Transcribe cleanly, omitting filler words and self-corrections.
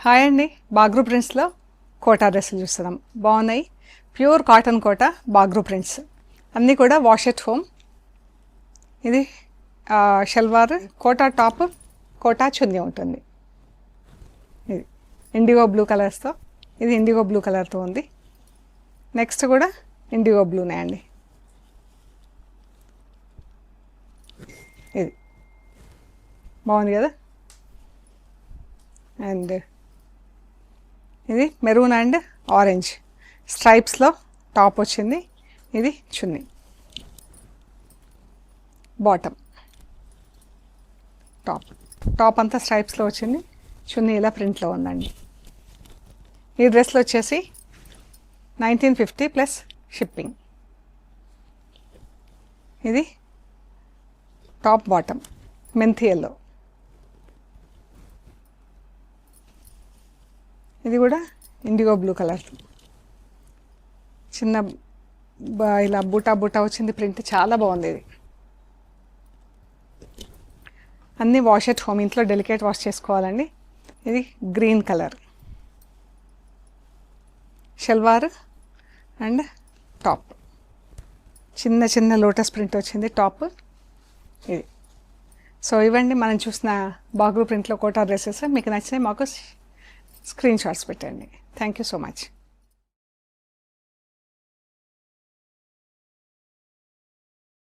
Hi అండి, Bagru ప్రింట్స్లో quota డ్రెస్సులు చూస్తున్నాం. బాగున్నాయి. Pure cotton Kota Bagru prints అన్నీ కూడా వాష్ ఎట్ హోమ్. ఇది షల్వార్, కోటా టాప్, కోటా చున్నీ ఉంటుంది. ఇది ఇండిగో బ్లూ కలర్స్తో, ఇది ఇండిగో బ్లూ కలర్తో ఉంది. నెక్స్ట్ కూడా ఇండిగో బ్లూనే అండి. ఇది బాగుంది కదా. అండ్ ఇది మెరూన్ అండ్ ఆరెంజ్ స్ట్రైప్స్లో టాప్ వచ్చింది. ఇది చున్నీ, బాటమ్, టాప్ అంతా స్ట్రైప్స్లో వచ్చింది. చున్నీ ఇలా ప్రింట్లో ఉందండి. ఈ డ్రెస్లో వచ్చేసి 1950 ప్లస్ షిప్పింగ్. ఇది టాప్ బాటమ్ మెంతి ఎల్లో. ఇది కూడా ఇండిగో బ్లూ కలర్, చిన్న ఇలా బూటా వచ్చింది ప్రింట్, చాలా బాగుంది. ఇది అన్నీ వాష్ ఎట్ హోమ్, ఇంట్లో డెలికేట్ వాష్ చేసుకోవాలండి. ఇది green colour salwar and top, చిన్న చిన్న లోటస్ ప్రింట్ వచ్చింది టాప్. ఇది సో ఇవ్వండి మనం చూసిన బాగ్రూ ప్రింట్లో కోటా డ్రెస్సెస్. మీకు నచ్చినాయి మాకు స్క్రీన్ షాట్స్ పెట్టండి. Thank you so much.